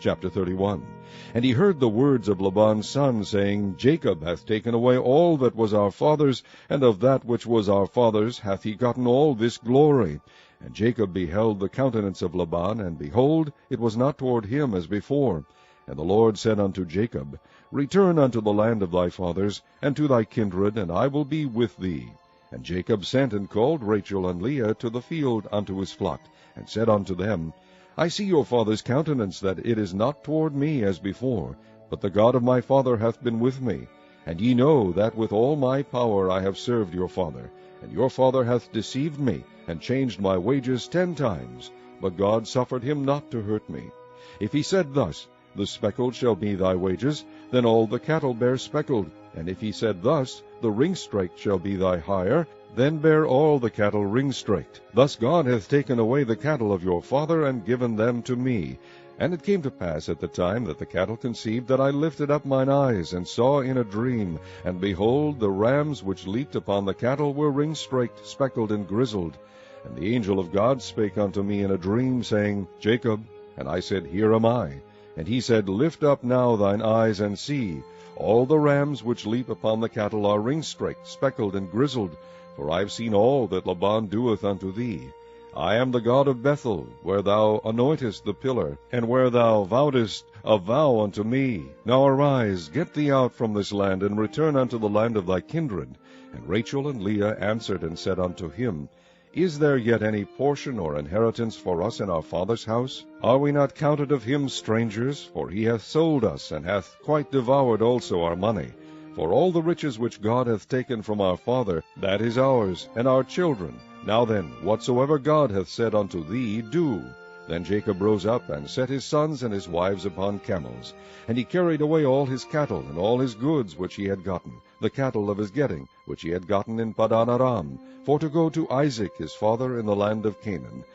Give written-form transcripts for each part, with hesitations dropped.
Chapter 31. And he heard the words of Laban's son, saying, Jacob hath taken away all that was our father's, and of that which was our father's hath he gotten all this glory. And Jacob beheld the countenance of Laban, and behold, it was not toward him as before. And the Lord said unto Jacob, Return unto the land of thy fathers, and to thy kindred, and I will be with thee. And Jacob sent and called Rachel and Leah to the field unto his flock, and said unto them, I see your father's countenance, that it is not toward me as before, but the God of my father hath been with me. And ye know that with all my power I have served your father. And your father hath deceived me, and changed my wages 10 times. But God suffered him not to hurt me. If he said thus, The speckled shall be thy wages, then all the cattle bear speckled. And if he said thus, The ring-straked shall be thy hire, then bear all the cattle ring-straked. Thus God hath taken away the cattle of your father, and given them to me. And it came to pass at the time that the cattle conceived, that I lifted up mine eyes, and saw in a dream, and behold, the rams which leaped upon the cattle were ring-straked, speckled, and grizzled. And the angel of God spake unto me in a dream, saying, Jacob. And I said, Here am I. And he said, Lift up now thine eyes, and see. All the rams which leap upon the cattle are ring-straked, speckled, and grizzled. For I have seen all that Laban doeth unto thee. I am the God of Bethel, where thou anointest the pillar, and where thou vowedest a vow unto me. Now arise, get thee out from this land, and return unto the land of thy kindred. And Rachel and Leah answered and said unto him, Is there yet any portion or inheritance for us in our father's house? Are we not counted of him strangers? For he hath sold us, and hath quite devoured also our money. For all the riches which God hath taken from our father, that is ours, and our children. Now then, whatsoever God hath said unto thee, do. Then Jacob rose up, and set his sons and his wives upon camels. And he carried away all his cattle, and all his goods which he had gotten, the cattle of his getting, which he had gotten in Padan Aram, for to go to Isaac his father in the land of Canaan.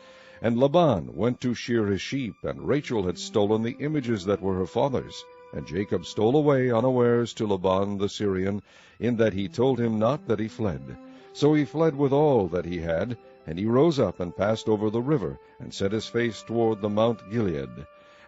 And Laban went to shear his sheep, and Rachel had stolen the images that were her father's. And Jacob stole away unawares to Laban the Syrian, in that he told him not that he fled. So he fled with all that he had, and he rose up and passed over the river, and set his face toward the Mount Gilead.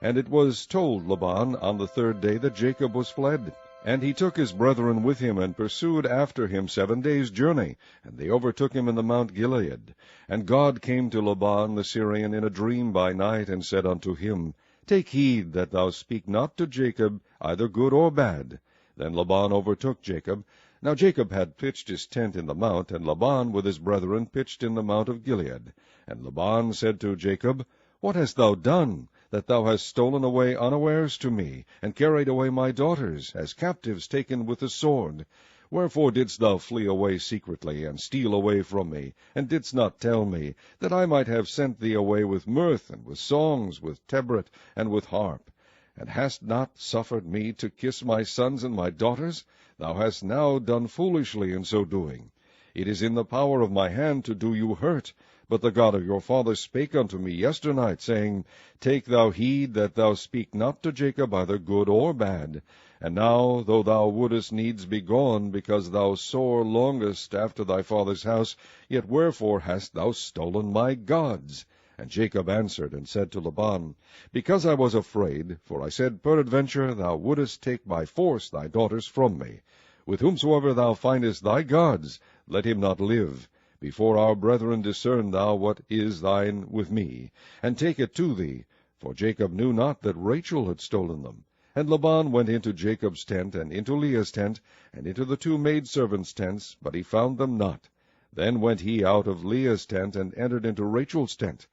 And it was told Laban on the 3rd day that Jacob was fled. And he took his brethren with him, and pursued after him 7 days' journey, and they overtook him in the Mount Gilead. And God came to Laban the Syrian in a dream by night, and said unto him, Take heed that thou speak not to Jacob either good or bad. Then Laban overtook Jacob. Now Jacob had pitched his tent in the mount, and Laban with his brethren pitched in the mount of Gilead. And Laban said to Jacob, What hast thou done, that thou hast stolen away unawares to me, and carried away my daughters, as captives taken with the sword? Wherefore didst thou flee away secretly, and steal away from me, and didst not tell me, that I might have sent thee away with mirth, and with songs, with tabret, and with harp? And hast not suffered me to kiss my sons and my daughters? Thou hast now done foolishly in so doing. It is in the power of my hand to do you hurt. But the God of your father spake unto me yesternight, saying, Take thou heed that thou speak not to Jacob either good or bad. And now, though thou wouldest needs be gone, because thou sore longest after thy father's house, yet wherefore hast thou stolen my gods? And Jacob answered and said to Laban, Because I was afraid, for I said, Peradventure thou wouldest take by force thy daughters from me. With whomsoever thou findest thy gods, let him not live. Before our brethren discern thou what is thine with me, and take it to thee. For Jacob knew not that Rachel had stolen them. And Laban went into Jacob's tent, and into Leah's tent, and into the 2 maidservants' tents, but he found them not. Then went he out of Leah's tent, and entered into Rachel's tent.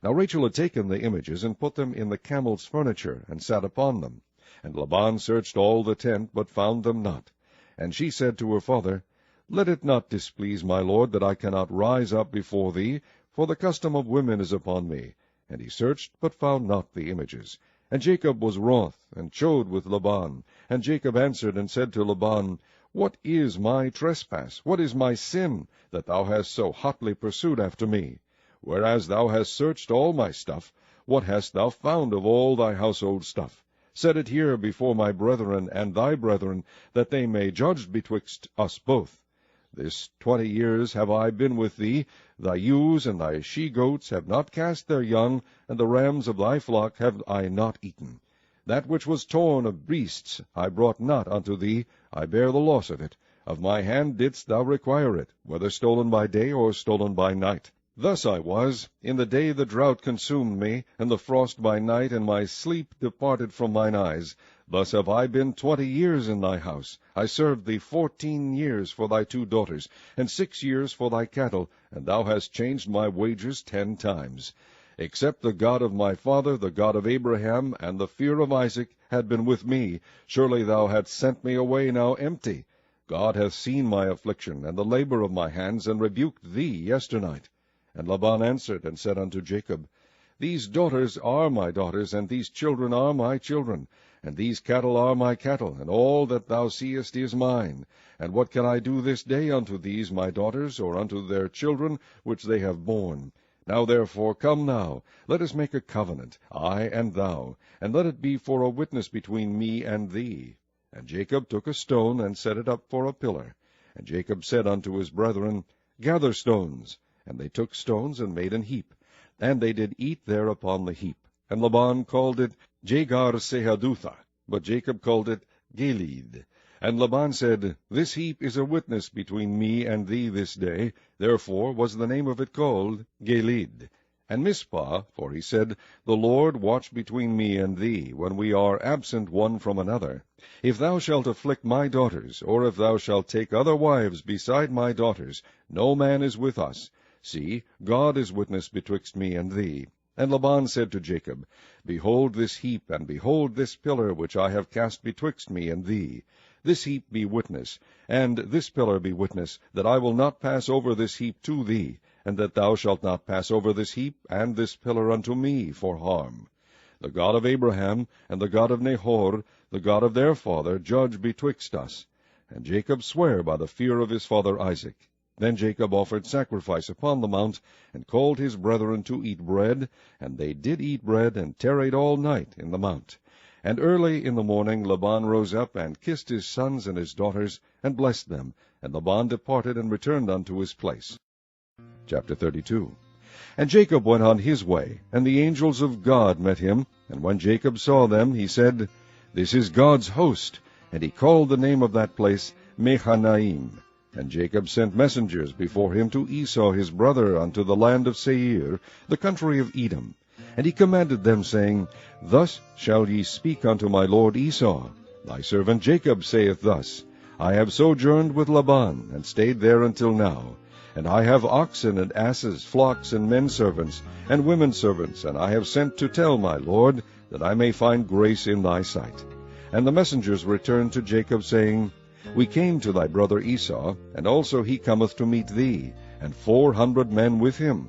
Now Rachel had taken the images, and put them in the camel's furniture, and sat upon them. And Laban searched all the tent, but found them not. And she said to her father, Let it not displease my lord, that I cannot rise up before thee, for the custom of women is upon me. And he searched, but found not the images. And Jacob was wroth, and chode with Laban. And Jacob answered and said to Laban, What is my trespass? What is my sin, that thou hast so hotly pursued after me? Whereas thou hast searched all my stuff, what hast thou found of all thy household stuff? Set it here before my brethren and thy brethren, that they may judge betwixt us both. This 20 years have I been with thee. Thy ewes and thy she-goats have not cast their young, and the rams of thy flock have I not eaten. That which was torn of beasts I brought not unto thee, I bear the loss of it. Of my hand didst thou require it, whether stolen by day or stolen by night. Thus I was, in the day the drought consumed me, and the frost by night, and my sleep departed from mine eyes. Thus have I been 20 years in thy house. I served thee 14 years for thy 2 daughters, and 6 years for thy cattle, and thou hast changed my wages 10 times. Except the God of my father, the God of Abraham, and the fear of Isaac, had been with me, surely thou hadst sent me away now empty. God hath seen my affliction, and the labor of my hands, and rebuked thee yesternight. And Laban answered and said unto Jacob, These daughters are my daughters, and these children are my children, and these cattle are my cattle, and all that thou seest is mine. And what can I do this day unto these my daughters, or unto their children which they have borne? Now therefore come now, let us make a covenant, I and thou, and let it be for a witness between me and thee. And Jacob took a stone, and set it up for a pillar. And Jacob said unto his brethren, Gather stones. And they took stones, and made an heap. And they did eat there upon the heap. And Laban called it Jegar-sahadutha, but Jacob called it Gilead. And Laban said, This heap is a witness between me and thee this day. Therefore was the name of it called Gilead. And Mizpah, for he said, The Lord watch between me and thee, when we are absent one from another. If thou shalt afflict my daughters, or if thou shalt take other wives beside my daughters, no man is with us. See, God is witness betwixt me and thee. And Laban said to Jacob, Behold this heap, and behold this pillar which I have cast betwixt me and thee. This heap be witness, and this pillar be witness, that I will not pass over this heap to thee, and that thou shalt not pass over this heap and this pillar unto me for harm. The God of Abraham, and the God of Nahor, the God of their father, judge betwixt us. And Jacob sware by the fear of his father Isaac. Then Jacob offered sacrifice upon the mount, and called his brethren to eat bread, and they did eat bread, and tarried all night in the mount. And early in the morning Laban rose up, and kissed his sons and his daughters, and blessed them. And Laban departed, and returned unto his place. Chapter 32. And Jacob went on his way, and the angels of God met him. And when Jacob saw them, he said, This is God's host. And he called the name of that place Mahanaim. And Jacob sent messengers before him to Esau his brother unto the land of Seir, the country of Edom. And he commanded them, saying, Thus shall ye speak unto my lord Esau. Thy servant Jacob saith thus, I have sojourned with Laban, and stayed there until now. And I have oxen and asses, flocks and men servants, and women servants, and I have sent to tell my lord, that I may find grace in thy sight. And the messengers returned to Jacob, saying, We came to thy brother Esau, and also he cometh to meet thee, and 400 men with him.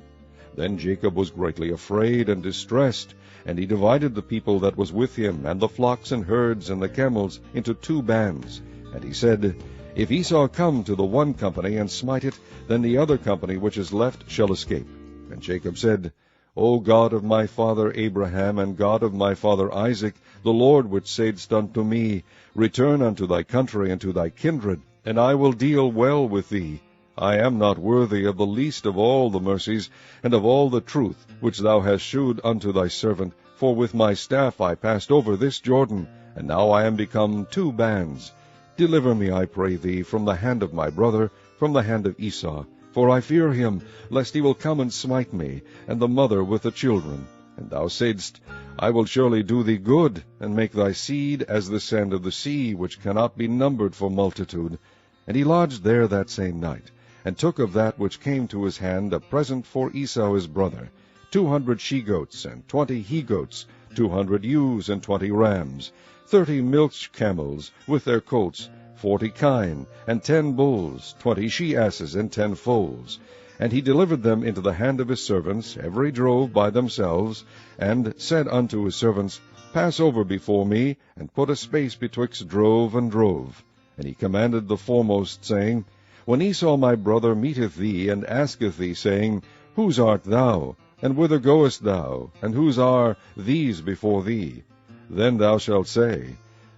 Then Jacob was greatly afraid and distressed, and he divided the people that was with him, and the flocks and herds and the camels, into 2 bands. And he said, If Esau come to the one company, and smite it, then the other company which is left shall escape. And Jacob said, O God of my father Abraham, and God of my father Isaac, the Lord which saidst unto me, Return unto thy country and to thy kindred, and I will deal well with thee. I am not worthy of the least of all the mercies, and of all the truth which thou hast shewed unto thy servant, for with my staff I passed over this Jordan, and now I am become 2 bands. Deliver me, I pray thee, from the hand of my brother, from the hand of Esau, for I fear him, lest he will come and smite me, and the mother with the children. And thou saidst, I will surely do thee good, and make thy seed as the sand of the sea, which cannot be numbered for multitude. And he lodged there that same night, and took of that which came to his hand a present for Esau his brother, 200 she-goats, and 20 he-goats, 200 ewes, and 20 rams, 30 milch camels, with their colts, 40 kine, and 10 bulls, 20 she-asses, and 10 foals. And he delivered them into the hand of his servants, every drove by themselves, and said unto his servants, Pass over before me, and put a space betwixt drove and drove. And he commanded the foremost, saying, When Esau my brother meeteth thee, and asketh thee, saying, Whose art thou? And whither goest thou? And whose are these before thee? Then thou shalt say,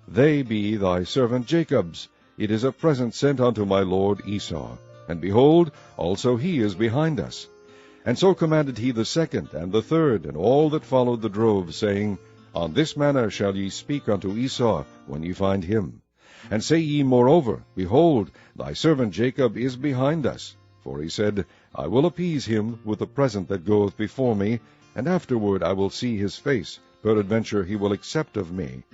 They be thy servant Jacob's. It is a present sent unto my lord Esau. And behold, also he is behind us. And so commanded he the second and the third, and all that followed the drove, saying, On this manner shall ye speak unto Esau when ye find him. And say ye moreover, Behold, thy servant Jacob is behind us. For he said, I will appease him with the present that goeth before me, and afterward I will see his face, peradventure he will accept of me.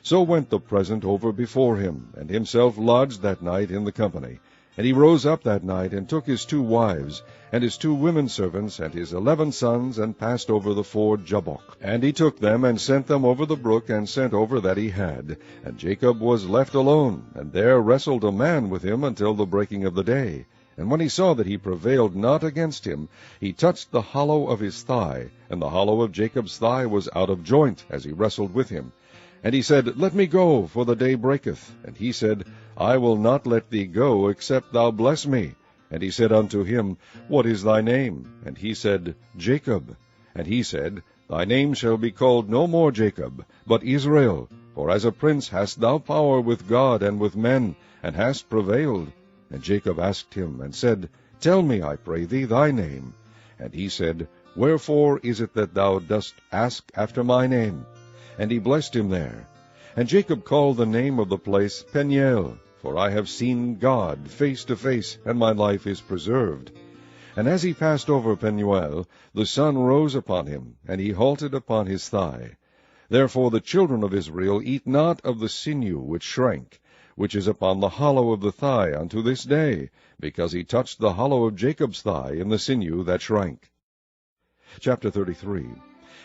So went the present over before him, and himself lodged that night in the company. And he rose up that night, and took his 2 wives, and his 2 women servants, and his 11 sons, and passed over the ford Jabbok. And he took them, and sent them over the brook, and sent over that he had. And Jacob was left alone, and there wrestled a man with him until the breaking of the day. And when he saw that he prevailed not against him, he touched the hollow of his thigh, and the hollow of Jacob's thigh was out of joint, as he wrestled with him. And he said, Let me go, for the day breaketh. And he said, I will not let thee go, except thou bless me. And he said unto him, What is thy name? And he said, Jacob. And he said, Thy name shall be called no more Jacob, but Israel. For as a prince hast thou power with God and with men, and hast prevailed. And Jacob asked him, and said, Tell me, I pray thee, thy name. And he said, Wherefore is it that thou dost ask after my name? And he blessed him there. And Jacob called the name of the place Peniel, for I have seen God face to face, and my life is preserved. And as he passed over Peniel, the sun rose upon him, and he halted upon his thigh. Therefore the children of Israel eat not of the sinew which shrank, which is upon the hollow of the thigh unto this day, because he touched the hollow of Jacob's thigh in the sinew that shrank. Chapter 33.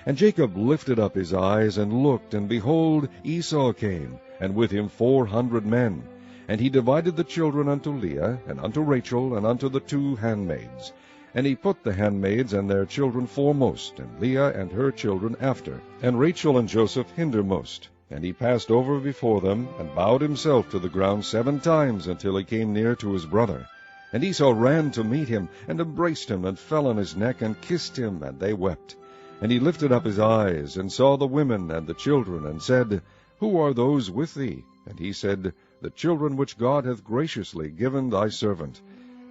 And Jacob lifted up his eyes, and looked, and behold, Esau came, and with him 400 men. And he divided the children unto Leah, and unto Rachel, and unto the 2 handmaids. And he put the handmaids and their children foremost, and Leah and her children after, and Rachel and Joseph hindermost. And he passed over before them, and bowed himself to the ground 7 times, until he came near to his brother. And Esau ran to meet him, and embraced him, and fell on his neck, and kissed him, and they wept. And he lifted up his eyes, and saw the women and the children, and said, Who are those with thee? And he said, The children which God hath graciously given thy servant.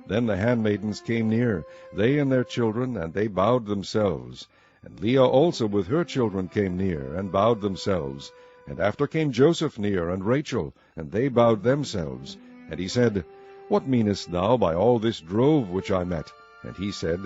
Then the handmaidens came near, they and their children, and they bowed themselves. And Leah also with her children came near, and bowed themselves. And after came Joseph near, and Rachel, and they bowed themselves. And he said, What meanest thou by all this drove which I met? And he said,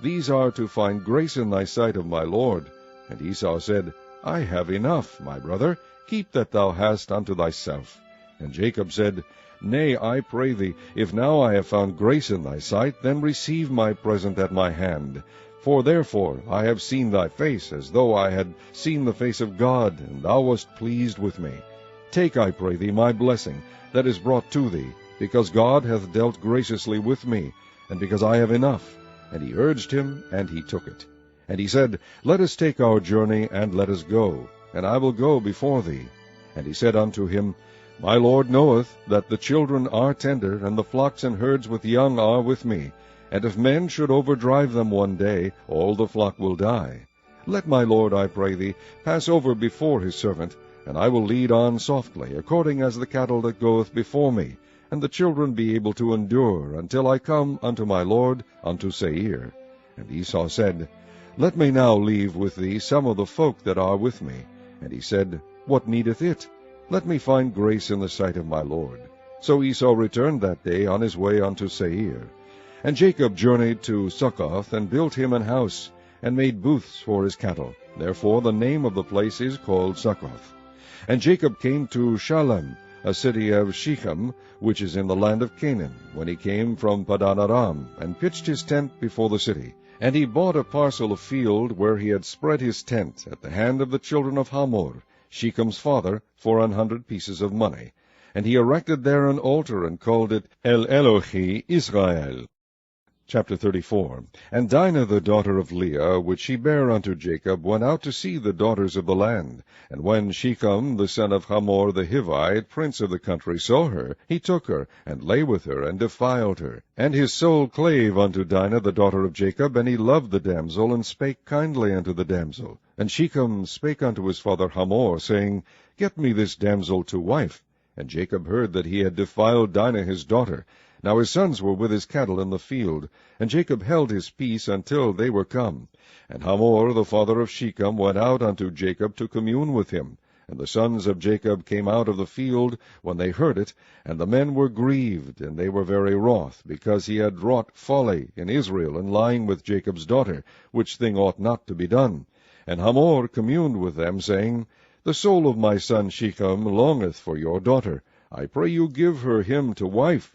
These are to find grace in thy sight of my Lord. And Esau said, I have enough, my brother, keep that thou hast unto thyself. And Jacob said, Nay, I pray thee, if now I have found grace in thy sight, then receive my present at my hand. For therefore I have seen thy face, as though I had seen the face of God, and thou wast pleased with me. Take, I pray thee, my blessing that is brought to thee, because God hath dealt graciously with me, and because I have enough. And he urged him, and he took it. And he said, Let us take our journey, and let us go, and I will go before thee. And he said unto him, My Lord knoweth that the children are tender, and the flocks and herds with young are with me. And if men should overdrive them one day, all the flock will die. Let my Lord, I pray thee, pass over before his servant, and I will lead on softly, according as the cattle that goeth before me, and the children be able to endure, until I come unto my Lord, unto Seir. And Esau said, Let me now leave with thee some of the folk that are with me. And he said, What needeth it? Let me find grace in the sight of my Lord. So Esau returned that day on his way unto Seir. And Jacob journeyed to Succoth, and built him an house, and made booths for his cattle. Therefore the name of the place is called Succoth. And Jacob came to Shalem, a city of Shechem, which is in the land of Canaan, when he came from Padan Aram, and pitched his tent before the city. And he bought a parcel of field where he had spread his tent, at the hand of the children of Hamor, Shechem's father, for 100 pieces of money. And he erected there an altar, and called it El Elohi Israel. Chapter 34. And Dinah the daughter of Leah, which she bare unto Jacob, went out to see the daughters of the land. And when Shechem the son of Hamor the Hivite, prince of the country, saw her, he took her, and lay with her, and defiled her. And his soul clave unto Dinah the daughter of Jacob, and he loved the damsel, and spake kindly unto the damsel. And Shechem spake unto his father Hamor, saying, Get me this damsel to wife. And Jacob heard that he had defiled Dinah his daughter. Now his sons were with his cattle in the field, and Jacob held his peace until they were come. And Hamor the father of Shechem went out unto Jacob to commune with him. And the sons of Jacob came out of the field when they heard it, and the men were grieved, and they were very wroth, because he had wrought folly in Israel in lying with Jacob's daughter, which thing ought not to be done. And Hamor communed with them, saying, The soul of my son Shechem longeth for your daughter. I pray you give her him to wife.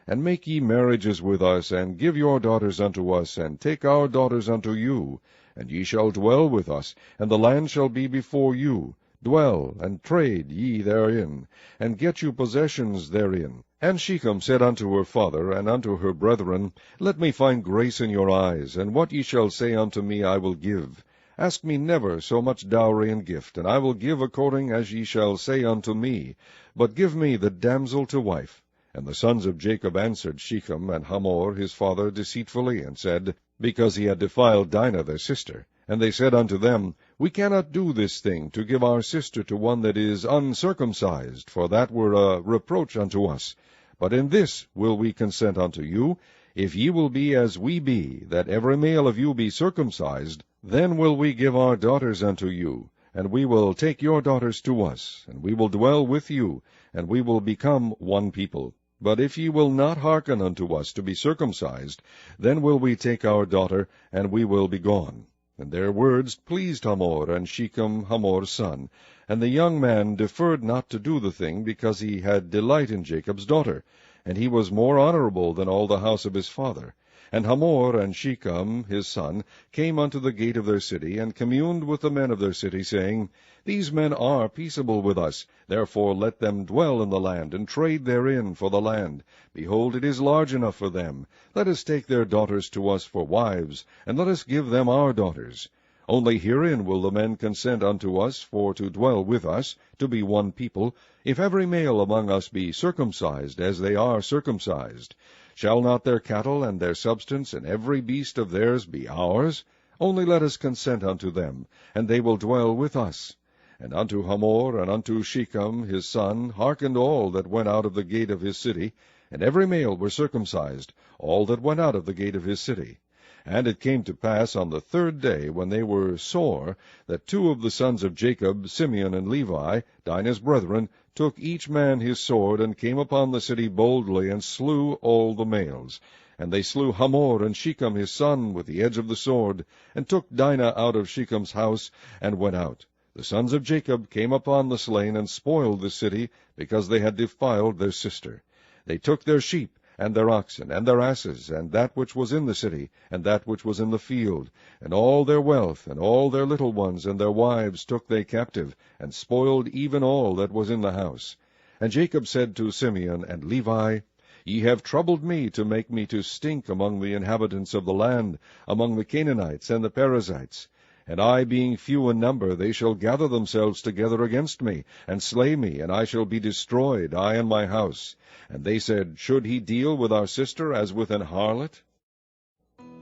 And make ye marriages with us, and give your daughters unto us, and take our daughters unto you. And ye shall dwell with us, and the land shall be before you. Dwell, and trade ye therein, and get you possessions therein. And Shechem said unto her father, and unto her brethren, Let me find grace in your eyes, and what ye shall say unto me I will give. Ask me never so much dowry and gift, and I will give according as ye shall say unto me. But give me the damsel to wife. And the sons of Jacob answered Shechem and Hamor his father deceitfully, and said, Because he had defiled Dinah their sister. And they said unto them, We cannot do this thing, to give our sister to one that is uncircumcised, for that were a reproach unto us. But in this will we consent unto you, if ye will be as we be, that every male of you be circumcised, then will we give our daughters unto you, and we will take your daughters to us, and we will dwell with you, and we will become one people. But if ye will not hearken unto us to be circumcised, then will we take our daughter, and we will be gone. And their words pleased Hamor and Shechem Hamor's son. And the young man deferred not to do the thing, because he had delight in Jacob's daughter, and he was more honorable than all the house of his father. And Hamor and Shechem his son came unto the gate of their city, and communed with the men of their city, saying, These men are peaceable with us, therefore let them dwell in the land, and trade therein for the land. Behold, it is large enough for them. Let us take their daughters to us for wives, and let us give them our daughters. Only herein will the men consent unto us for to dwell with us, to be one people, if every male among us be circumcised, as they are circumcised. Shall not their cattle and their substance and every beast of theirs be ours? Only let us consent unto them, and they will dwell with us. And unto Hamor and unto Shechem his son hearkened all that went out of the gate of his city, and every male were circumcised, all that went out of the gate of his city. And it came to pass on the third day, when they were sore, that two of the sons of Jacob, Simeon and Levi, Dinah's brethren, took each man his sword, and came upon the city boldly, and slew all the males. And they slew Hamor and Shechem his son with the edge of the sword, and took Dinah out of Shechem's house, and went out. The sons of Jacob came upon the slain, and spoiled the city, because they had defiled their sister. They took their sheep, and their oxen, and their asses, and that which was in the city, and that which was in the field, and all their wealth, and all their little ones, and their wives took they captive, and spoiled even all that was in the house. And Jacob said to Simeon and Levi, Ye have troubled me to make me to stink among the inhabitants of the land, among the Canaanites and the Perizzites. And I, being few in number, they shall gather themselves together against me, and slay me, and I shall be destroyed, I and my house. And they said, Should he deal with our sister as with an harlot?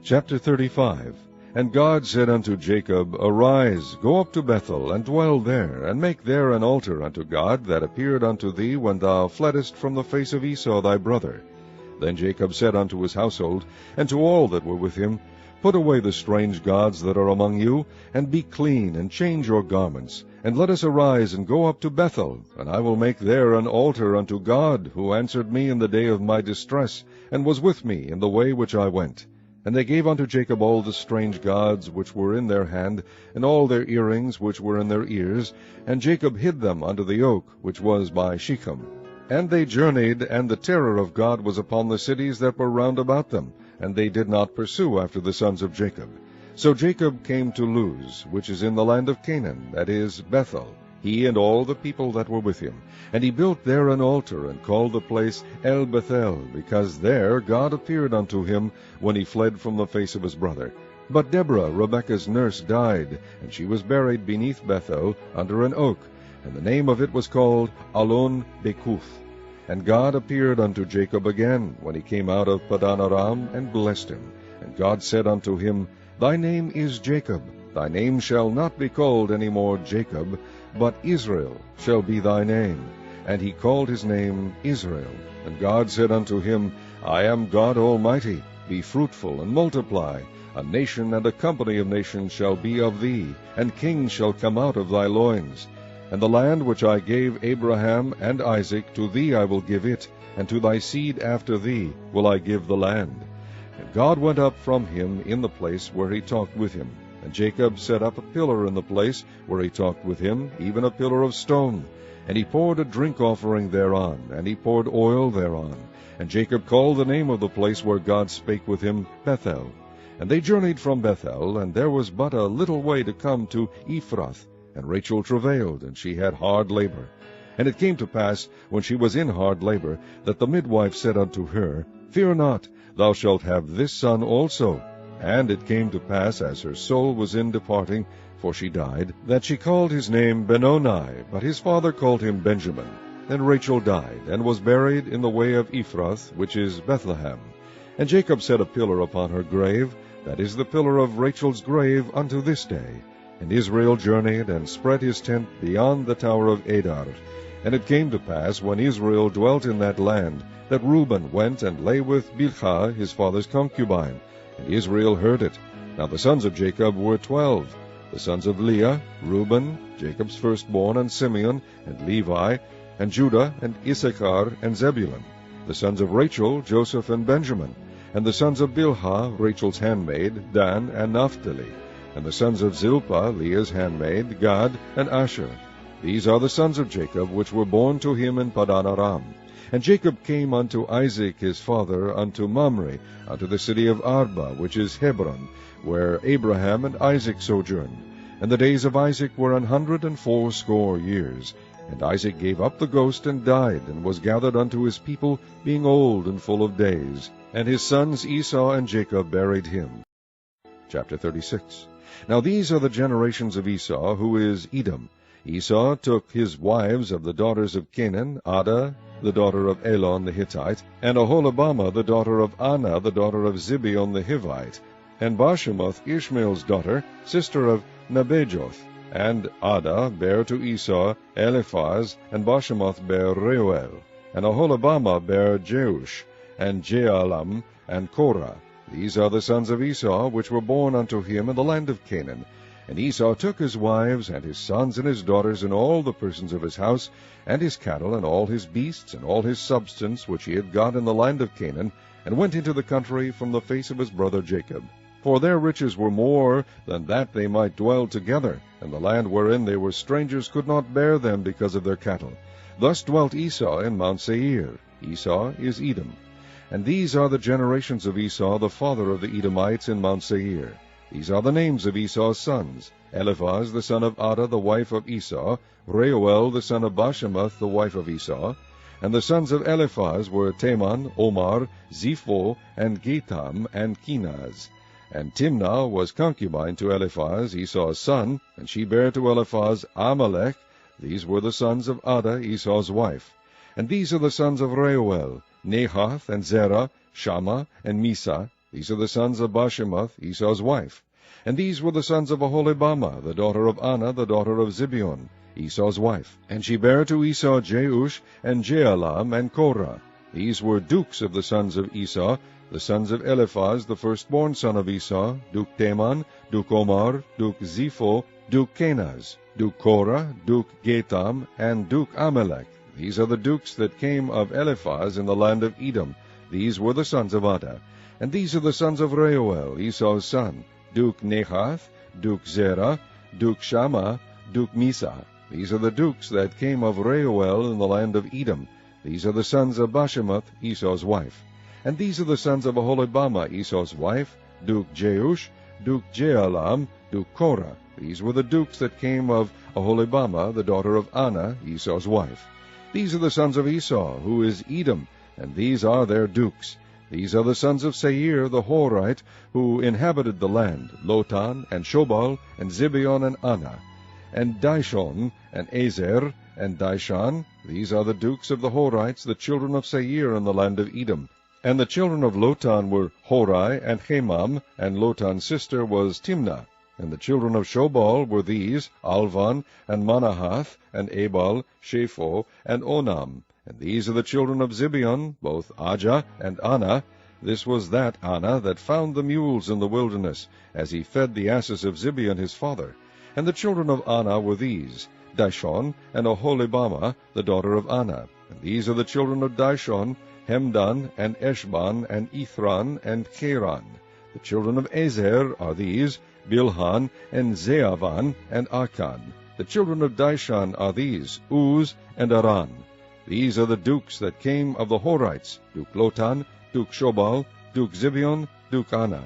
Chapter 35. And God said unto Jacob, Arise, go up to Bethel, and dwell there, and make there an altar unto God, that appeared unto thee when thou fleddest from the face of Esau thy brother. Then Jacob said unto his household, and to all that were with him, Put away the strange gods that are among you, and be clean, and change your garments. And let us arise, and go up to Bethel, and I will make there an altar unto God, who answered me in the day of my distress, and was with me in the way which I went. And they gave unto Jacob all the strange gods which were in their hand, and all their earrings which were in their ears, and Jacob hid them under the oak which was by Shechem. And they journeyed, and the terror of God was upon the cities that were round about them, and they did not pursue after the sons of Jacob. So Jacob came to Luz, which is in the land of Canaan, that is, Bethel, he and all the people that were with him. And he built there an altar, and called the place El Bethel, because there God appeared unto him when he fled from the face of his brother. But Deborah, Rebekah's nurse, died, and she was buried beneath Bethel under an oak, and the name of it was called Alon Bekuth. And God appeared unto Jacob again, when he came out of Padan Aram, and blessed him. And God said unto him, Thy name is Jacob. Thy name shall not be called any more Jacob, but Israel shall be thy name. And he called his name Israel. And God said unto him, I am God Almighty. Be fruitful and multiply. A nation and a company of nations shall be of thee, and kings shall come out of thy loins. And the land which I gave Abraham and Isaac, to thee I will give it, and to thy seed after thee will I give the land. And God went up from him in the place where he talked with him. And Jacob set up a pillar in the place where he talked with him, even a pillar of stone. And he poured a drink offering thereon, and he poured oil thereon. And Jacob called the name of the place where God spake with him, Bethel. And they journeyed from Bethel, and there was but a little way to come to Ephrath. And Rachel travailed, and she had hard labor. And it came to pass, when she was in hard labor, that the midwife said unto her, Fear not, thou shalt have this son also. And it came to pass, as her soul was in departing, for she died, that she called his name Benoni, but his father called him Benjamin. And Rachel died, and was buried in the way of Ephrath, which is Bethlehem. And Jacob set a pillar upon her grave, that is the pillar of Rachel's grave unto this day. And Israel journeyed, and spread his tent beyond the tower of Adar. And it came to pass, when Israel dwelt in that land, that Reuben went and lay with Bilhah his father's concubine. And Israel heard it. Now the sons of Jacob were 12. The sons of Leah, Reuben, Jacob's firstborn, and Simeon, and Levi, and Judah, and Issachar, and Zebulun. The sons of Rachel, Joseph, and Benjamin. And the sons of Bilhah, Rachel's handmaid, Dan, and Naphtali. And the sons of Zilpah, Leah's handmaid, Gad, and Asher. These are the sons of Jacob, which were born to him in Padan Aram. And Jacob came unto Isaac his father, unto Mamre, unto the city of Arba, which is Hebron, where Abraham and Isaac sojourned. And the days of Isaac were 180 years. And Isaac gave up the ghost, and died, and was gathered unto his people, being old and full of days. And his sons Esau and Jacob buried him. Chapter 36. Now these are the generations of Esau, who is Edom. Esau took his wives of the daughters of Canaan, Adah, the daughter of Elon the Hittite, and Oholibamah, the daughter of Anah, the daughter of Zibeon the Hivite, and Bashemoth, Ishmael's daughter, sister of Nebajoth. And Adah bare to Esau Eliphaz, and Bashemoth bare Reuel, and Oholibamah bare Jeush, and Jealam, and Korah. These are the sons of Esau, which were born unto him in the land of Canaan. And Esau took his wives, and his sons, and his daughters, and all the persons of his house, and his cattle, and all his beasts, and all his substance, which he had got in the land of Canaan, and went into the country from the face of his brother Jacob. For their riches were more than that they might dwell together, and the land wherein they were strangers could not bear them because of their cattle. Thus dwelt Esau in Mount Seir. Esau is Edom. And these are the generations of Esau, the father of the Edomites, in Mount Seir. These are the names of Esau's sons: Eliphaz the son of Adah, the wife of Esau; Reuel the son of Bashemoth, the wife of Esau. And the sons of Eliphaz were Teman, Omar, Zepho, and Gatam, and Kenaz. And Timnah was concubine to Eliphaz, Esau's son, and she bare to Eliphaz Amalek. These were the sons of Adah, Esau's wife. And these are the sons of Reuel, Nahath, and Zerah, Shammah, and Misa. These are the sons of Bashemoth, Esau's wife. And these were the sons of Oholibamah, the daughter of Anah, the daughter of Zibeon, Esau's wife. And she bare to Esau Jeush, and Jealam, and Korah. These were dukes of the sons of Esau, the sons of Eliphaz, the firstborn son of Esau, Duke Teman, Duke Omar, Duke Zepho, Duke Kenaz, Duke Korah, Duke Gatam, and Duke Amalek. These are the dukes that came of Eliphaz in the land of Edom. These were the sons of Adah. And these are the sons of Reuel, Esau's son: Duke Nahath, Duke Zerah, Duke Shammah, Duke Misa. These are the dukes that came of Reuel in the land of Edom. These are the sons of Bashemoth, Esau's wife. And these are the sons of Oholibamah, Esau's wife: Duke Jeush, Duke Jealam, Duke Korah. These were the dukes that came of Oholibamah, the daughter of Anah, Esau's wife. These are the sons of Esau, who is Edom, and these are their dukes. These are the sons of Seir the Horite, who inhabited the land: Lotan, and Shobal, and Zibeon, and Anah, and Dishon, and Ezer, and Dishan. These are the dukes of the Horites, the children of Seir in the land of Edom. And the children of Lotan were Hori, and Hemam, and Lotan's sister was Timnah. And the children of Shobal were these, Alvan, and Manahath, and Ebal, Shepho, and Onam. And these are the children of Zibeon, both Ajah and Anna. This was that Anna that found the mules in the wilderness, as he fed the asses of Zibeon his father. And the children of Anna were these, Dishon, and Oholibamah, the daughter of Anna. And these are the children of Dishon, Hemdan, and Eshban, and Ithran, and Cheran. The children of Ezer are these, Bilhan, and Zeavan, and Akan. The children of Dishon are these, Uz, and Aran. These are the dukes that came of the Horites, Duke Lotan, Duke Shobal, Duke Zibeon, Duke Anna.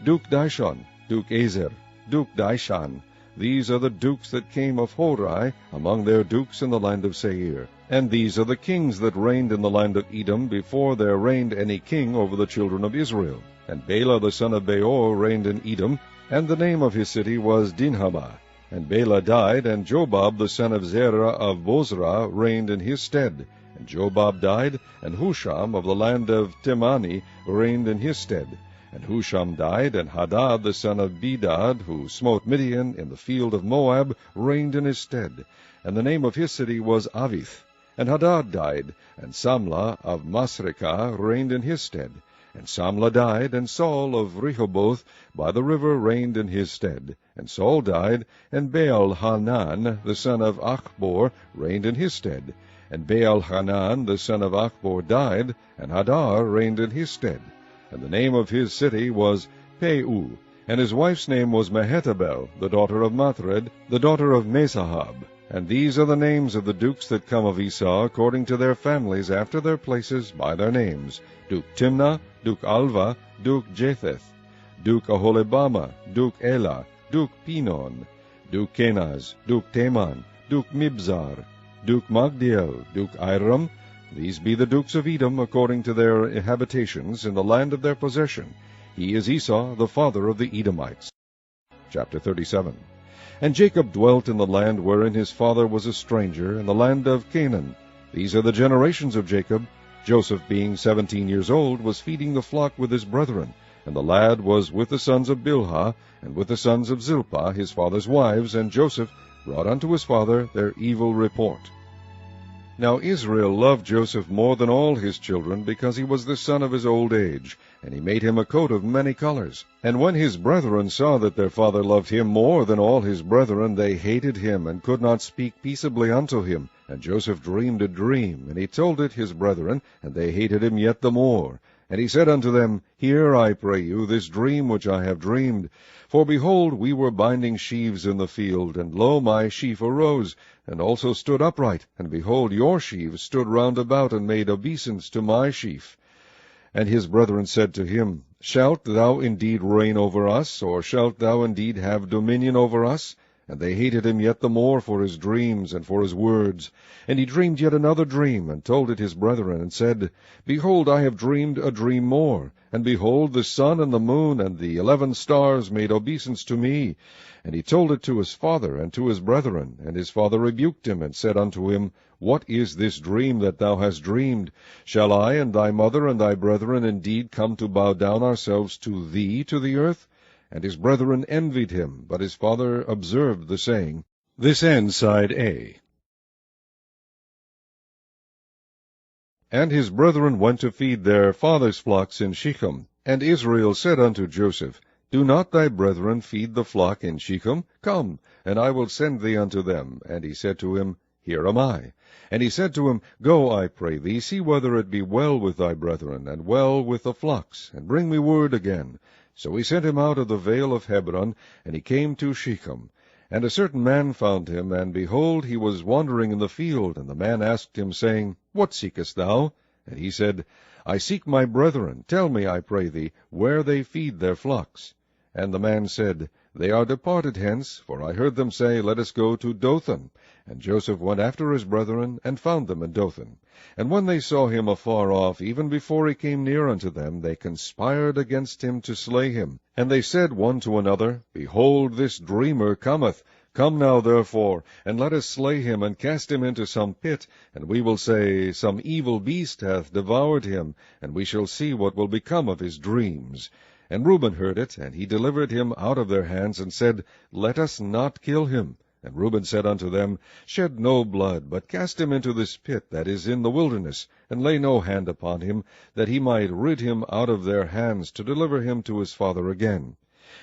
Duke Dishon, Duke Ezer, Duke Dishan. These are the dukes that came of Horai, among their dukes in the land of Seir. And these are the kings that reigned in the land of Edom, before there reigned any king over the children of Israel. And Bela the son of Beor reigned in Edom, and the name of his city was Dinhabah. And Bela died, and Jobab the son of Zerah of Bozrah reigned in his stead. And Jobab died, and Husham of the land of Temani reigned in his stead. And Husham died, and Hadad the son of Bedad, who smote Midian in the field of Moab, reigned in his stead. And the name of his city was Avith. And Hadad died, and Samlah of Masrekah reigned in his stead. And Samlah died, and Saul of Rehoboth by the river reigned in his stead. And Saul died, and Baal-Hanan the son of Achbor reigned in his stead. And Baal-Hanan the son of Achbor died, and Hadar reigned in his stead. And the name of his city was Peu, and his wife's name was Mehetabel, the daughter of Mathred, the daughter of Mesahab. And these are the names of the dukes that come of Esau, according to their families, after their places, by their names: Duke Timnah, Duke Alva, Duke Jetheth, Duke Aholibamah, Duke Elah, Duke Pinon, Duke Kenaz, Duke Teman, Duke Mibzar, Duke Magdiel, Duke Iram. These be the dukes of Edom, according to their habitations, in the land of their possession. He is Esau, the father of the Edomites. Chapter 37. And Jacob dwelt in the land wherein his father was a stranger, in the land of Canaan. These are the generations of Jacob. Joseph, being 17 years old, was feeding the flock with his brethren, and the lad was with the sons of Bilhah, and with the sons of Zilpah, his father's wives, and Joseph brought unto his father their evil report. Now Israel loved Joseph more than all his children, because he was the son of his old age, and he made him a coat of many colors. And when his brethren saw that their father loved him more than all his brethren, they hated him, and could not speak peaceably unto him. And Joseph dreamed a dream, and he told it his brethren, and they hated him yet the more. And he said unto them, Hear, I pray you, this dream which I have dreamed. For behold, we were binding sheaves in the field, and lo, my sheaf arose, and also stood upright, and behold, your sheaves stood round about, and made obeisance to my sheaf. And his brethren said to him, Shalt thou indeed reign over us, or shalt thou indeed have dominion over us? And they hated him yet the more for his dreams and for his words. And he dreamed yet another dream, and told it his brethren, and said, Behold, I have dreamed a dream more. And behold, the sun and the moon and the 11 stars made obeisance to me. And he told it to his father and to his brethren. And his father rebuked him, and said unto him, What is this dream that thou hast dreamed? Shall I and thy mother and thy brethren indeed come to bow down ourselves to thee to the earth? And his brethren envied him, but his father observed the saying. This ends side A. And his brethren went to feed their father's flocks in Shechem. And Israel said unto Joseph, Do not thy brethren feed the flock in Shechem? Come, and I will send thee unto them. And he said to him, Here am I. And he said to him, Go, I pray thee, see whether it be well with thy brethren, and well with the flocks, and bring me word again. So he sent him out of the vale of Hebron, and he came to Shechem. And a certain man found him, and behold, he was wandering in the field. And the man asked him, saying, What seekest thou? And he said, I seek my brethren. Tell me, I pray thee, where they feed their flocks. And the man said, They are departed hence, for I heard them say, Let us go to Dothan. And Joseph went after his brethren, and found them in Dothan. And when they saw him afar off, even before he came near unto them, they conspired against him to slay him. And they said one to another, Behold, this dreamer cometh. Come now, therefore, and let us slay him, and cast him into some pit, and we will say, Some evil beast hath devoured him, and we shall see what will become of his dreams. And Reuben heard it, and he delivered him out of their hands, and said, Let us not kill him. And Reuben said unto them, Shed no blood, but cast him into this pit that is in the wilderness, and lay no hand upon him, that he might rid him out of their hands, to deliver him to his father again.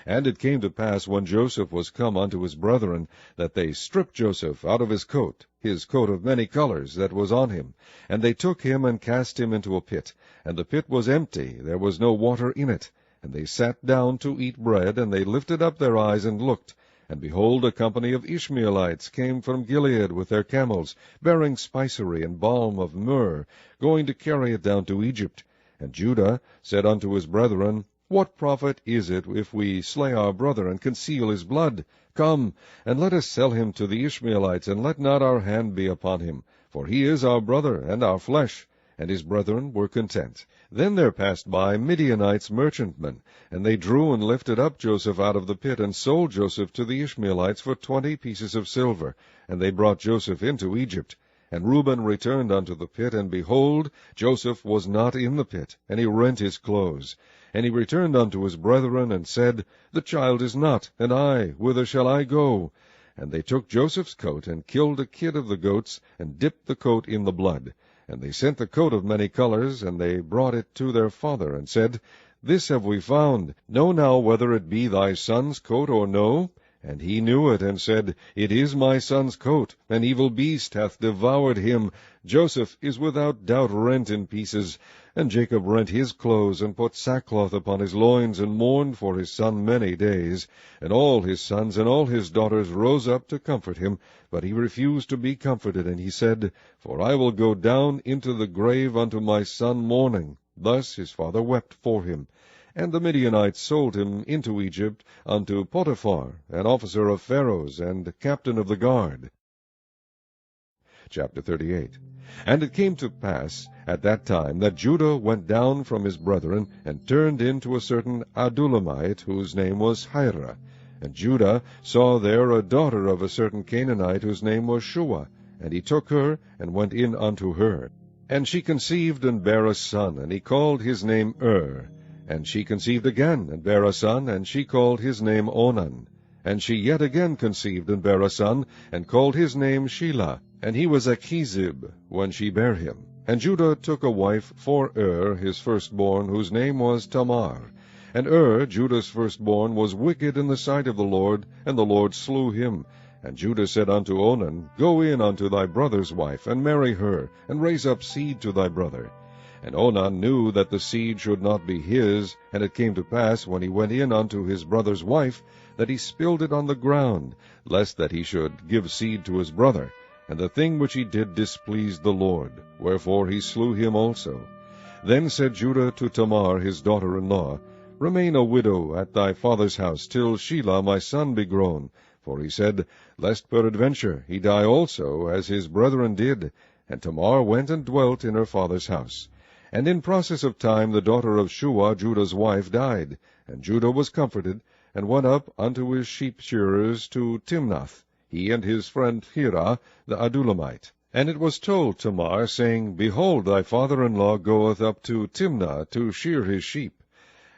And it came to pass, when Joseph was come unto his brethren, that they stripped Joseph out of his coat of many colors that was on him, and they took him and cast him into a pit, and the pit was empty, there was no water in it. And they sat down to eat bread, and they lifted up their eyes and looked, and behold, a company of Ishmaelites came from Gilead with their camels, bearing spicery and balm of myrrh, going to carry it down to Egypt. And Judah said unto his brethren, What profit is it if we slay our brother, and conceal his blood? Come, and let us sell him to the Ishmaelites, and let not our hand be upon him, for he is our brother and our flesh. And his brethren were content. Then there passed by Midianites merchantmen, and they drew and lifted up Joseph out of the pit, and sold Joseph to the Ishmaelites for 20 pieces of silver. And they brought Joseph into Egypt. And Reuben returned unto the pit, and behold, Joseph was not in the pit, and he rent his clothes. And he returned unto his brethren, and said, The child is not, and I, whither shall I go? And they took Joseph's coat, and killed a kid of the goats, and dipped the coat in the blood. And they sent the coat of many colors, and they brought it to their father, and said, This have we found. Know now whether it be thy son's coat or no. And he knew it, and said, It is my son's coat. An evil beast hath devoured him. Joseph is without doubt rent in pieces. And Jacob rent his clothes, and put sackcloth upon his loins, and mourned for his son many days. And all his sons and all his daughters rose up to comfort him, but he refused to be comforted. And he said, For I will go down into the grave unto my son mourning. Thus his father wept for him. And the Midianites sold him into Egypt unto Potiphar, an officer of Pharaoh's, and captain of the guard. Chapter 38. And it came to pass at that time that Judah went down from his brethren, and turned into a certain Adullamite, whose name was Hira. And Judah saw there a daughter of a certain Canaanite, whose name was Shua. And he took her, and went in unto her. And she conceived, and bare a son, and he called his name And she conceived again, and bare a son, and she called his name Onan. And she yet again conceived, and bare a son, and called his name Shelah. And he was Achizib when she bare him. And Judah took a wife for his firstborn, whose name was Tamar. And Judah's firstborn, was wicked in the sight of the Lord, and the Lord slew him. And Judah said unto Onan, Go in unto thy brother's wife, and marry her, and raise up seed to thy brother. And Onan knew that the seed should not be his, and it came to pass, when he went in unto his brother's wife, that he spilled it on the ground, lest that he should give seed to his brother. And the thing which he did displeased the Lord, wherefore he slew him also. Then said Judah to Tamar his daughter-in-law, Remain a widow at thy father's house, till Shelah my son be grown. For he said, Lest peradventure he die also, as his brethren did. And Tamar went and dwelt in her father's house. And in process of time the daughter of Shua, Judah's wife, died. And Judah was comforted, and went up unto his sheep-shearers to Timnath, he and his friend Hira the Adullamite. And it was told Tamar, saying, Behold, thy father-in-law goeth up to Timnah to shear his sheep.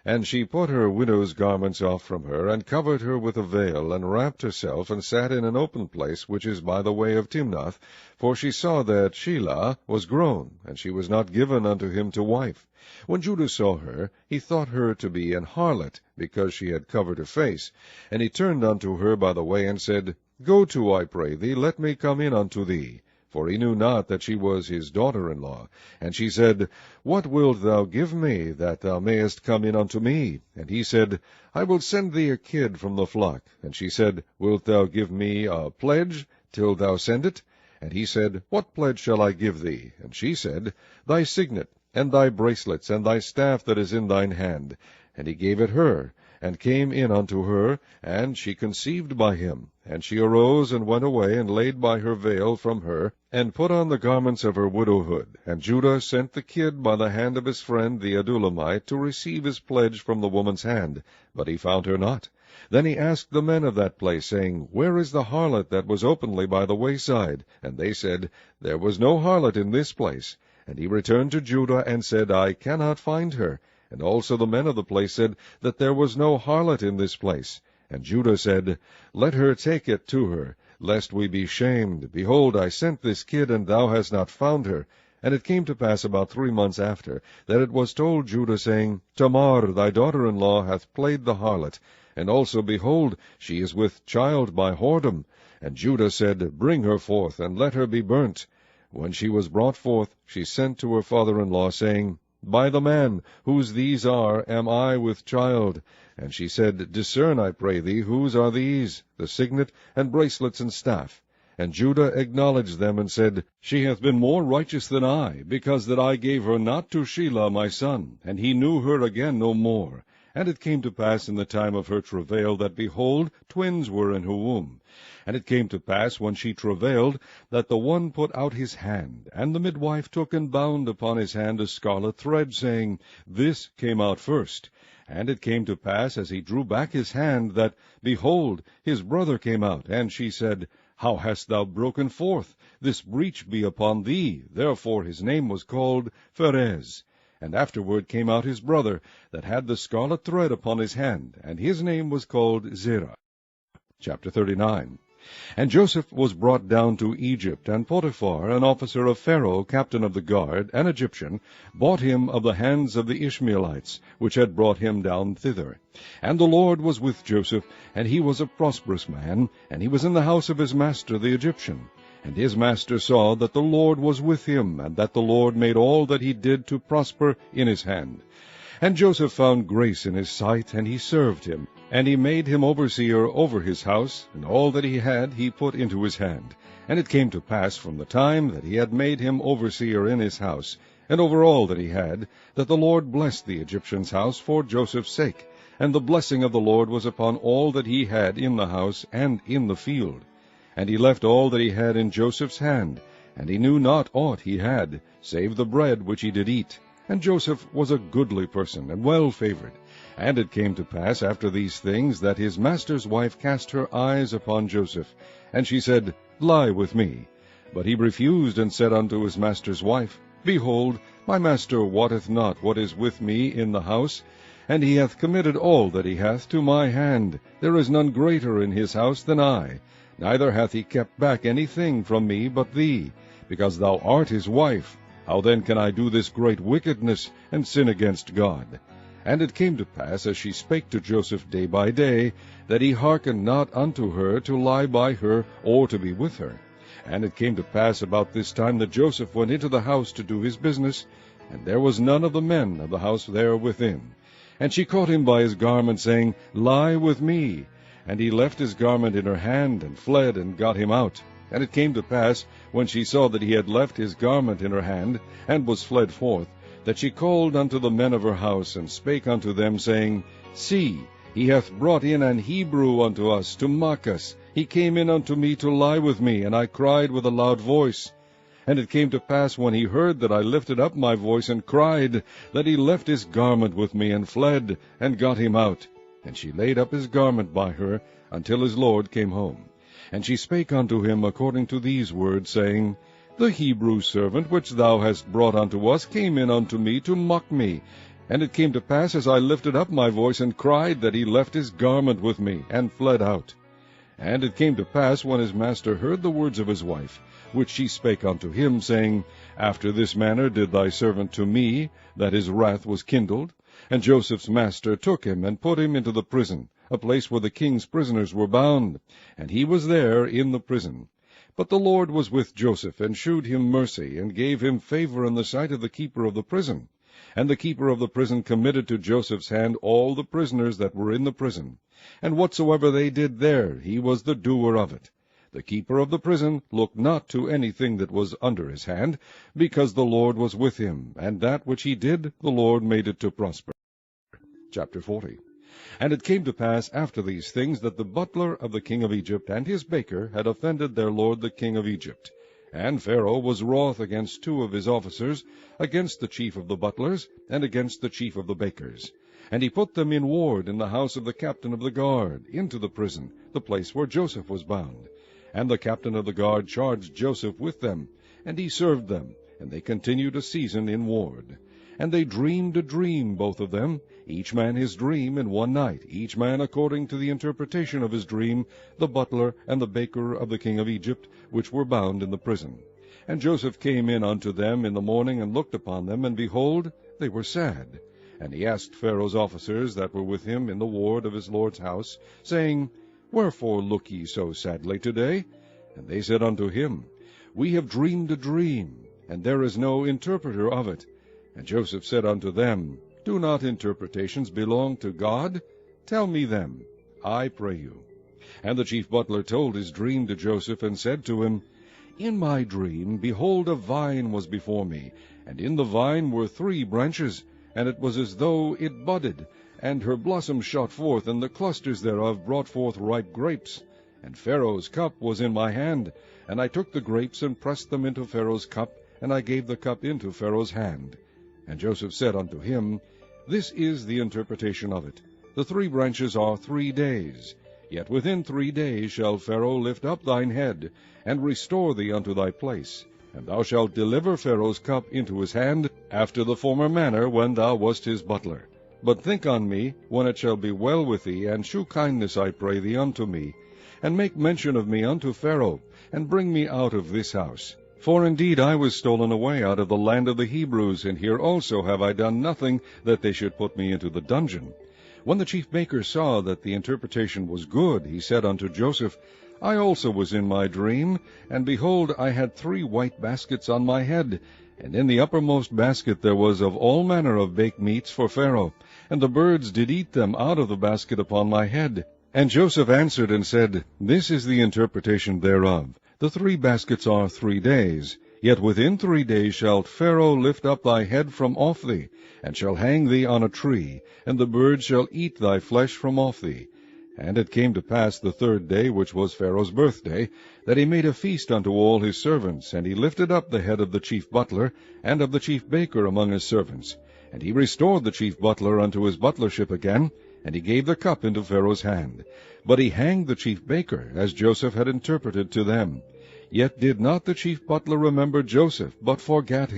And she put her widow's garments off from her, and covered her with a veil, and wrapped herself, and sat in an open place, which is by the way of Timnath, for she saw that Shelah was grown, and she was not given unto him to wife. When Judah saw her, he thought her to be an harlot, because she had covered her face. And he turned unto her by the way, and said, Go to, I pray thee, let me come in unto thee. For he knew not that she was his daughter-in-law. And she said, What wilt thou give me, that thou mayest come in unto me? And he said, I will send thee a kid from the flock. And she said, Wilt thou give me a pledge till thou send it? And he said, What pledge shall I give thee? And she said, Thy signet, and thy bracelets, and thy staff that is in thine hand. And he gave it her, and came in unto her, and she conceived by him. And she arose, and went away, and laid by her veil from her, and put on the garments of her widowhood. And Judah sent the kid by the hand of his friend the Adullamite to receive his pledge from the woman's hand, but he found her not. Then he asked the men of that place, saying, Where is the harlot that was openly by the wayside? And they said, There was no harlot in this place. And he returned to Judah, and said, I cannot find her. And also the men of the place said that there was no harlot in this place. And Judah said, Let her take it to her, lest we be shamed. Behold, I sent this kid, and thou hast not found her. And it came to pass about 3 months after, that it was told Judah, saying, Tamar, thy daughter-in-law, hath played the harlot, and also, behold, she is with child by whoredom. And Judah said, Bring her forth, and let her be burnt. When she was brought forth, she sent to her father-in-law, saying, By the man, whose these are, am I with child. And she said, Discern, I pray thee, whose are these, the signet, and bracelets, and staff. And Judah acknowledged them, and said, She hath been more righteous than I, because that I gave her not to Shelah my son, and he knew her again no more. And it came to pass in the time of her travail, that, behold, twins were in her womb. And it came to pass, when she travailed, that the one put out his hand, and the midwife took and bound upon his hand a scarlet thread, saying, This came out first. And it came to pass, as he drew back his hand, that, behold, his brother came out. And she said, How hast thou broken forth? This breach be upon thee. Therefore his name was called Pharez. And afterward came out his brother, that had the scarlet thread upon his hand, and his name was called Zerah. Chapter 39. And Joseph was brought down to Egypt, and Potiphar, an officer of Pharaoh, captain of the guard, an Egyptian, bought him of the hands of the Ishmaelites, which had brought him down thither. And the Lord was with Joseph, and he was a prosperous man, and he was in the house of his master the Egyptian. And his master saw that the Lord was with him, and that the Lord made all that he did to prosper in his hand. And Joseph found grace in his sight, and he served him. And he made him overseer over his house, and all that he had he put into his hand. And it came to pass from the time that he had made him overseer in his house, and over all that he had, that the Lord blessed the Egyptian's house for Joseph's sake. And the blessing of the Lord was upon all that he had in the house and in the field. And he left all that he had in Joseph's hand, and he knew not aught he had, save the bread which he did eat. And Joseph was a goodly person, and well favored. And it came to pass after these things, that his master's wife cast her eyes upon Joseph. And she said, Lie with me. But he refused, and said unto his master's wife, Behold, my master wotteth not what is with me in the house, and he hath committed all that he hath to my hand. There is none greater in his house than I. Neither hath he kept back anything from me but thee, because thou art his wife. How then can I do this great wickedness, and sin against God? And it came to pass, as she spake to Joseph day by day, that he hearkened not unto her to lie by her, or to be with her. And it came to pass about this time, that Joseph went into the house to do his business, and there was none of the men of the house there within. And she caught him by his garment, saying, Lie with me. And he left his garment in her hand, and fled, and got him out. And it came to pass, when she saw that he had left his garment in her hand, and was fled forth, that she called unto the men of her house, and spake unto them, saying, See, he hath brought in an Hebrew unto us, to mock us. He came in unto me to lie with me, and I cried with a loud voice. And it came to pass, when he heard that I lifted up my voice and cried, that he left his garment with me, and fled, and got him out. And she laid up his garment by her, until his lord came home. And she spake unto him according to these words, saying, The Hebrew servant which thou hast brought unto us came in unto me to mock me. And it came to pass, as I lifted up my voice and cried, that he left his garment with me, and fled out. And it came to pass, when his master heard the words of his wife, which she spake unto him, saying, After this manner did thy servant to me, that his wrath was kindled. And Joseph's master took him, and put him into the prison, a place where the king's prisoners were bound. And he was there in the prison. But the Lord was with Joseph, and shewed him mercy, and gave him favor in the sight of the keeper of the prison. And the keeper of the prison committed to Joseph's hand all the prisoners that were in the prison. And whatsoever they did there, he was the doer of it. The keeper of the prison looked not to anything that was under his hand, because the Lord was with him, and that which he did, the Lord made it to prosper. Chapter 40. And it came to pass after these things, that the butler of the king of Egypt and his baker had offended their lord the king of Egypt. And Pharaoh was wroth against 2 of his officers, against the chief of the butlers, and against the chief of the bakers. And he put them in ward in the house of the captain of the guard, into the prison, the place where Joseph was bound. And the captain of the guard charged Joseph with them, and he served them, and they continued a season in ward. And they dreamed a dream, both of them, each man his dream in one night, each man according to the interpretation of his dream, the butler and the baker of the king of Egypt, which were bound in the prison. And Joseph came in unto them in the morning, and looked upon them, and behold, they were sad. And he asked Pharaoh's officers that were with him in the ward of his lord's house, saying, Wherefore look ye so sadly today? And they said unto him, We have dreamed a dream, and there is no interpreter of it. And Joseph said unto them, Do not interpretations belong to God? Tell me them, I pray you. And the chief butler told his dream to Joseph, and said to him, In my dream, behold, a vine was before me, and in the vine were 3 branches, and it was as though it budded, and her blossoms shot forth, and the clusters thereof brought forth ripe grapes. And Pharaoh's cup was in my hand, and I took the grapes, and pressed them into Pharaoh's cup, and I gave the cup into Pharaoh's hand. And Joseph said unto him, This is the interpretation of it. The 3 branches are 3 days. Yet within 3 days shall Pharaoh lift up thine head, and restore thee unto thy place. And thou shalt deliver Pharaoh's cup into his hand, after the former manner when thou wast his butler. But think on me, when it shall be well with thee, and shew kindness, I pray thee, unto me, and make mention of me unto Pharaoh, and bring me out of this house. For indeed I was stolen away out of the land of the Hebrews, and here also have I done nothing that they should put me into the dungeon. When the chief baker saw that the interpretation was good, he said unto Joseph, I also was in my dream, and behold, I had 3 white baskets on my head, and in the uppermost basket there was of all manner of baked meats for Pharaoh, and the birds did eat them out of the basket upon my head. And Joseph answered and said, This is the interpretation thereof. The 3 baskets are 3 days. Yet within 3 days shall Pharaoh lift up thy head from off thee, and shall hang thee on a tree, and the birds shall eat thy flesh from off thee. And it came to pass the 3rd day, which was Pharaoh's birthday, that he made a feast unto all his servants, and he lifted up the head of the chief butler, and of the chief baker among his servants. And he restored the chief butler unto his butlership again, and he gave the cup into Pharaoh's hand. But he hanged the chief baker, as Joseph had interpreted to them. Yet did not the chief butler remember Joseph, but forgat him.